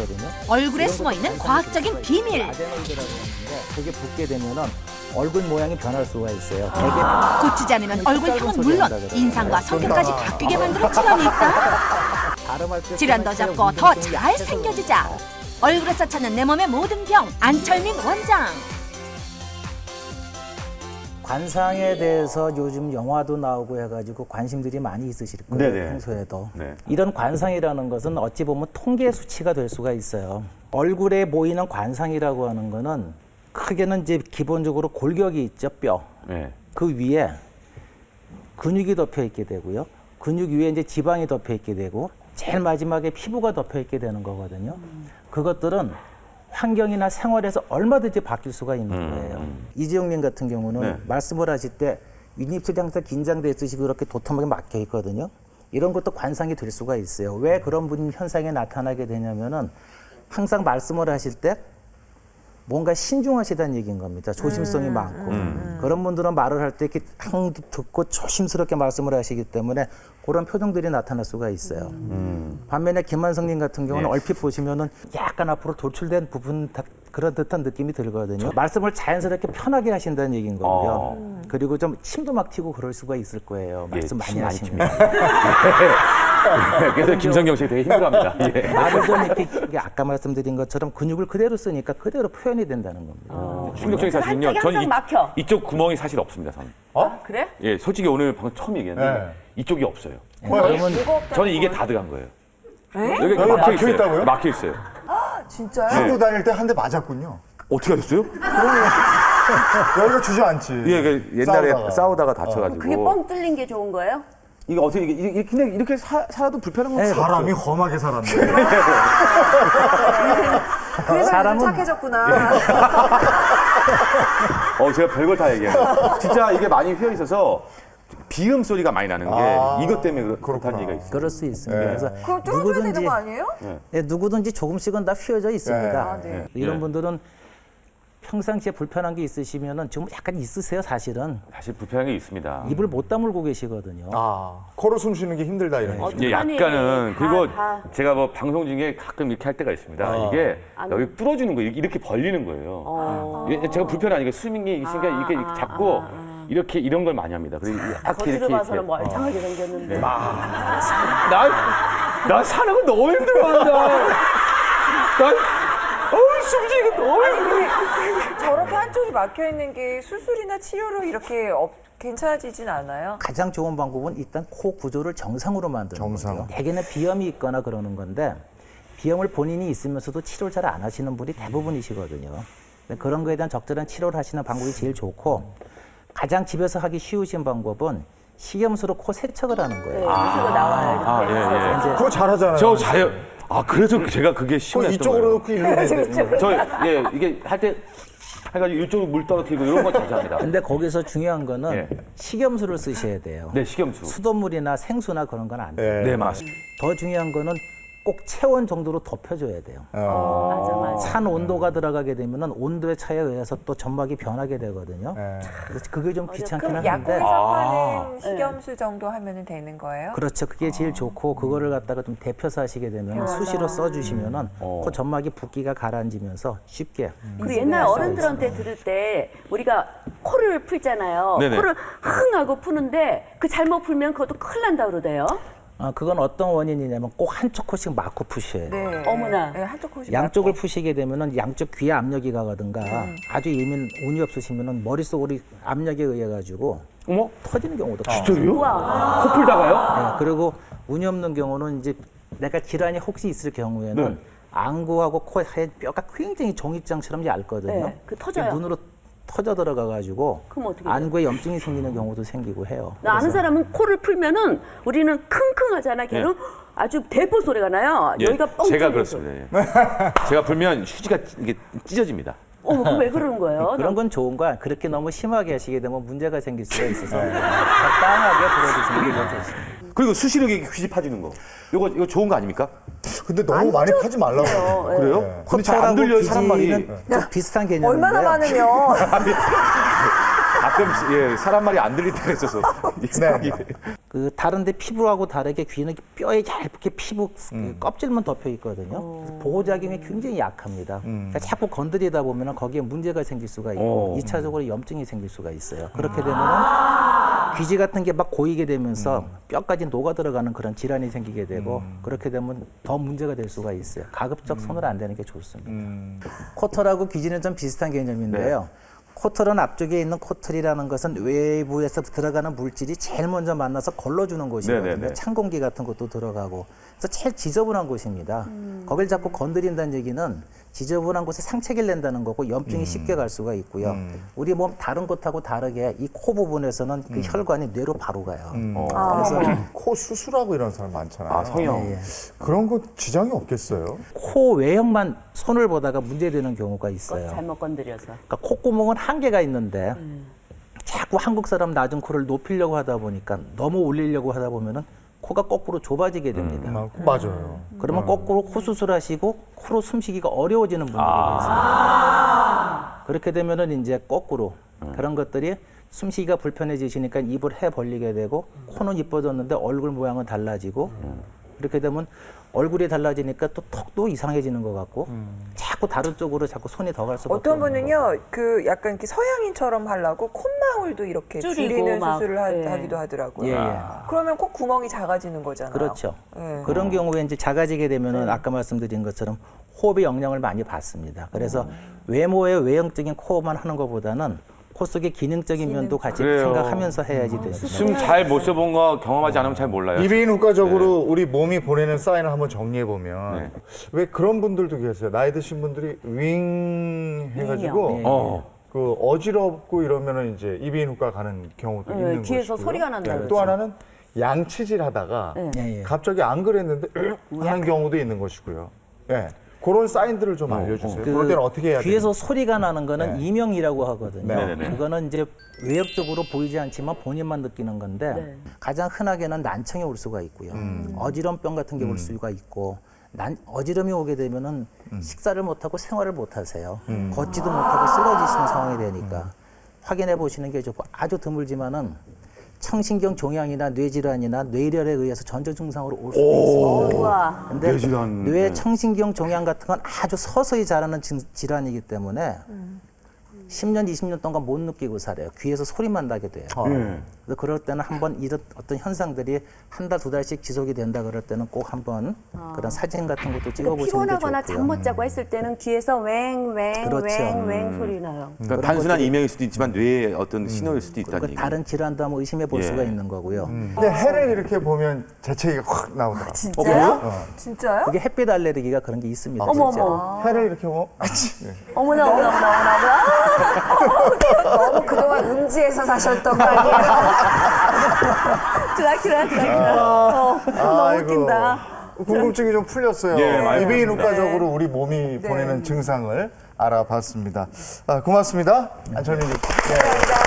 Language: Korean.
있거든요. 얼굴에 숨어있는 과학적인 비밀. 아데노이드라고 하는데 그게 붓게 되면은 얼굴 모양이 변할 수가 있어요. 고치지 않으면 얼굴형은 물론 인상과 성격까지 바뀌게 만드는 질환이 있다. 발음할 때 질환도 잡고 더 잘 생겨지자. 얼굴에서 찾는 내 몸의 모든 병, 안철민 원장. 관상에 대해서 요즘 영화도 나오고 해가지고 관심들이 많이 있으실 거예요. 네네. 평소에도. 네. 이런 관상이라는 것은 어찌 보면 통계 수치가 될 수가 있어요. 얼굴에 보이는 관상이라고 하는 거는 크게는 이제 기본적으로 골격이 있죠, 뼈. 네. 그 위에 근육이 덮여 있게 되고요. 근육 위에 이제 지방이 덮여 있게 되고 제일 마지막에 피부가 덮여 있게 되는 거거든요. 그것들은 환경이나 생활에서 얼마든지 바뀔 수가 있는 거예요. 이지영님 같은 경우는 네. 말씀을 하실 때 윗입술이 항상 긴장돼 있으시고 그렇게 도톰하게 막혀 있거든요. 이런 것도 관상이 될 수가 있어요. 왜 그런 분 현상이 나타나게 되냐면은 항상 말씀을 하실 때 뭔가 신중하시다는 얘기인 겁니다. 조심성이 많고. 그런 분들은 말을 할 때 이렇게 항 듣고 조심스럽게 말씀을 하시기 때문에 그런 표정들이 나타날 수가 있어요. 반면에 김만성님 같은 경우는 예. 얼핏 보시면은 약간 앞으로 돌출된 부분 그런 듯한 느낌이 들거든요. 말씀을 자연스럽게 편하게 하신다는 얘기인 거고요. 그리고 좀 침도 막 튀고 그럴 수가 있을 거예요. 말씀 많이 침 많이 하시면. 그래서 김성경 씨가 되게 힘들어합니다. 예. 말을 좀 이렇게 아까 말씀드린 것처럼 근육을 그대로 쓰니까 그대로 표현이 된다는 겁니다. 충격적인 사실은요. 한쪽이 저는 항상 막혀. 이쪽 구멍이 사실 없습니다. 저는. 그래? 예, 솔직히 오늘 방금 처음 얘기했는데 네. 이쪽이 없어요. 그러면 저는 이게 다 들어간 거예요. 에? 여기 여기 막혀 막혀 있어요. 있다고요? 막혀 있어요. 진짜요? 학교 다닐 때 한 대 맞았군요. 어떻게 하셨어요? 여기가 주저앉지. 예, 그 옛날에 싸우다가. 싸우다가 다쳐가지고. 그게 뻥 뚫린 게 좋은 거예요? 이게 어떻게 이게 근데 이렇게 살아도 불편한 건 사람이 험하게 살았네. 그래서 사람은- 좀 착해졌구나. 제가 별걸 다 얘기해요. 진짜 이게 많이 휘어 있어서 비음 소리가 많이 나는 게 이것 때문에 그렇다는 얘기가 있어요. 그럴 수 있습니다. 네. 그래서 그럼 뚫어줘야 되는 거 아니에요? 네, 누구든지 조금씩은 다 휘어져 있습니다. 네. 아, 네. 이런 네. 분들은 평상시에 불편한 게 있으시면은 지금 약간 있으세요, 사실은. 사실 불편한 게 있습니다. 입을 못 다물고 계시거든요. 코로 숨 쉬는 게 힘들다 이런 거죠. 이게 어떡하니? 약간은 다, 그리고 다. 제가 뭐 방송 중에 가끔 이렇게 할 때가 있습니다. 이게 여기 뚫어주는 거예요. 이렇게 벌리는 거예요. 제가 불편하니까 숨이 있으니까 이렇게 잡고 이렇게 이런 걸 많이 합니다. 그리고 겉으로 봐서는 멀쩡하게 생겼는데. 나 사는 거 너무 힘들어한다. 숨쉬기가 너무 힘들어. 저렇게 한쪽이 막혀 있는 게 수술이나 치료로 이렇게 괜찮아지진 않아요? 가장 좋은 방법은 일단 코 구조를 정상으로 만드는 정상. 거죠. 대개는 비염이 있거나 그러는 건데 비염을 본인이 있으면서도 치료를 잘 안 하시는 분이 대부분이시거든요. 근데 그런 거에 대한 적절한 치료를 하시는 방법이 제일 좋고 가장 집에서 하기 쉬우신 방법은 식염수로 코 세척을 하는 거예요. 수가 나와요. 이렇게. 예. 그거 잘하잖아요. 저 잘해요. 그래서 제가 그게 그거 시원했던 이쪽으로 거예요. 놓고 일로 내야 돼. 이게 할 때 해가지고 이쪽으로 물 떨어뜨리고 이런 거 잘합니다. 근데 거기서 중요한 거는 예. 식염수를 쓰셔야 돼요. 네, 식염수. 수돗물이나 생수나 그런 건 안 돼요. 네, 맞습니다. 더 중요한 거는 꼭 체온 정도로 덮여줘야 돼요. 맞아. 찬 온도가 들어가게 되면은 온도의 차이에 의해서 또 점막이 변하게 되거든요. 네. 그래서 그게 좀 귀찮긴 그럼 한데. 약국에서 파는 식염수 정도 하면 되는 거예요? 그렇죠. 그게 제일 좋고 그거를 갖다가 좀 데펴서 하시게 되면 수시로 써주시면은 그 점막이 붓기가 가라앉으면서 쉽게. 그리고 옛날 어른들한테 들을 때 우리가 코를 풀잖아요. 네네. 코를 흥 하고 푸는데 그 잘못 풀면 그것도 큰일 난다 그러대요. 그건 어떤 원인이냐면 꼭 한쪽 코씩 막고 푸셔야 돼요. 네. 어머나. 네, 한쪽 코시 양쪽을 푸시게 되면은 양쪽 귀에 압력이 가거든가 아주 운이 없으시면은 머릿속으로 압력에 의해 가지고 어머? 터지는 경우도 진짜요? 우와. 코 풀다가요? 네, 그리고 운이 없는 경우는 이제 내가 질환이 혹시 있을 경우에는 네. 안구하고 코 사이 뼈가 굉장히 종이장처럼 얇거든요. 네, 그 터져요. 눈으로 터져 들어가가지고 그럼 어떻게 돼요? 안구에 염증이 생기는 경우도 생기고 해요. 나 아는 사람은 코를 풀면은 우리는 킁킁하잖아. 걔는 아주 대포 소리가 나요. 여기가 뻥 제가 뚫리는 소리. 그렇습니다. 예. 제가 불면 휴지가 이게 찢어집니다. 그럼 왜 그러는 거예요? 그런 건 좋은 거야. 그렇게 너무 심하게 하시게 되면 문제가 생길 수가 있어서 적당하게 불어주시는 게 제일 좋습니다. 그리고 수시로 이렇게 휴지 파주는 거. 이거 좋은 거 아닙니까? 근데 너무 많이 파지 말라고. 그래요? 네. 근데 잘 안 들려요, 사람 말이. 좀 비슷한 개념인데요. 얼마나 많으면 가끔 사람 말이 안 들릴 때가 있어서. 네. 그 다른데 피부하고 다르게 귀는 뼈에 얇게 피부 그 껍질만 덮여 있거든요. 보호작용이 굉장히 약합니다. 그러니까 자꾸 건드리다 보면 거기에 문제가 생길 수가 있고 2차적으로 염증이 생길 수가 있어요. 그렇게 되면은 귀지 같은 게 막 고이게 되면서 뼈까지 녹아 들어가는 그런 질환이 생기게 되고 그렇게 되면 더 문제가 될 수가 있어요. 가급적 손을 안 대는 게 좋습니다. 코털하고 귀지는 좀 비슷한 개념인데요. 코털은 앞쪽에 있는 코털이라는 것은 외부에서 들어가는 물질이 제일 먼저 만나서 걸러주는 곳이거든요. 네네네. 찬 공기 같은 것도 들어가고. 그래서 제일 지저분한 곳입니다. 거길 자꾸 건드린다는 얘기는 지저분한 곳에 상처를 낸다는 거고 염증이 쉽게 갈 수가 있고요. 우리 몸 다른 곳하고 다르게 이 코 부분에서는 그 혈관이 뇌로 바로 가요. 그래서 코 수술하고 이런 사람 많잖아요. 아, 성형. 예, 예. 그런 거 지장이 없겠어요? 코 외형만 손을 보다가 문제되는 경우가 있어요. 잘못 건드려서. 그러니까 콧구멍은 한계가 있는데 자꾸 한국 사람 낮은 코를 높이려고 하다 보니까 너무 올리려고 하다 보면은 코가 거꾸로 좁아지게 됩니다. 맞아요. 그러면 거꾸로 코 수술하시고 코로 숨쉬기가 어려워지는 분들이 계세요. 그렇게 되면은 이제 거꾸로 그런 것들이 숨쉬기가 불편해지시니까 입을 해 벌리게 되고 코는 이뻐졌는데 얼굴 모양은 달라지고 이렇게 되면 얼굴이 달라지니까 또 턱도 이상해지는 것 같고 자꾸 다른 쪽으로 자꾸 손이 더 갈 수밖에 어떤 없는 분은요, 그 약간 이렇게 서양인처럼 하려고 콧망울도 이렇게 줄이고 줄이는 막, 수술을 예. 하기도 하더라고요. 예, 예. 그러면 콧 구멍이 작아지는 거잖아요. 그렇죠. 예. 그런 경우에 이제 작아지게 되면은 아까 말씀드린 것처럼 호흡의 영향을 많이 받습니다. 그래서 외모의 외형적인 코만 하는 것보다는 코 속의 기능적인 면도 같이 그래요. 생각하면서 해야지 됩니다. 숨 잘 못 쉬어본 거 경험하지 않으면 잘 몰라요. 이비인후과적으로 우리 몸이 보내는 사인을 한번 정리해 보면 네. 왜 그런 분들도 계세요. 나이 드신 분들이 윙 해가지고 네. 그 어지럽고 이러면은 이제 이비인후과 가는 경우도 네, 있는 귀에서 것이고요. 소리가 난다고 네, 또 하나는 양치질 하다가 예, 예. 갑자기 안 그랬는데 하는 경우도 있는 것이고요. 예. 그런 사인들을 좀 알려주세요. 그럴 때는 어떻게 해야 돼요? 귀에서 소리가 나는 거는 이명이라고 하거든요. 네네네. 그거는 이제 외역적으로 보이지 않지만 본인만 느끼는 건데 네. 가장 흔하게는 난청이 올 수가 있고요. 어지럼병 같은 게 올 수가 있고 어지럼이 오게 되면은 식사를 못하고 생활을 못하세요. 걷지도 못하고 쓰러지시는 상황이 되니까 확인해 보시는 게 좋고 아주 드물지만은 청신경 종양이나 뇌질환이나 뇌혈에 의해서 전조 증상으로 올 수도 있습니다. 우와. 근데 뇌질환, 뇌 네. 청신경 종양 같은 건 아주 서서히 자라는 질환이기 때문에 10년, 20년 동안 못 느끼고 살아요. 귀에서 소리만 나게 돼요. 그래서 그럴 때는 한번 이런 어떤 현상들이 한 달, 두 달씩 지속이 된다 그럴 때는 꼭 한번 그런 사진 같은 것도 찍어보시는 게 피곤하거나 좋고요. 잠 못 자고 했을 때는 귀에서 웽웽 그렇죠. 웽웽 소리 나요. 그러니까 단순한 이명일 수도 있지만 뇌의 어떤 신호일 수도 있다는 그 얘기. 다른 질환도 한번 의심해 볼 예. 수가 있는 거고요. 근데 해를 이렇게 보면 재채기가 확 나오더라. 진짜요? 진짜요? 그게 햇빛 알레르기가 그런 게 있습니다. 어머 실제로. 어머. 해를 이렇게 보면 어머나 어머나 어머나 어머나. 너무 그동안 음지에서 사셨던 거 아니에요? 드라큘라. 너무 아이고. 웃긴다. 궁금증이 좀 풀렸어요. 예, 많이 이비인후과적으로 우리 몸이 보내는 증상을 알아봤습니다. 고맙습니다. 안철민 교수. 네.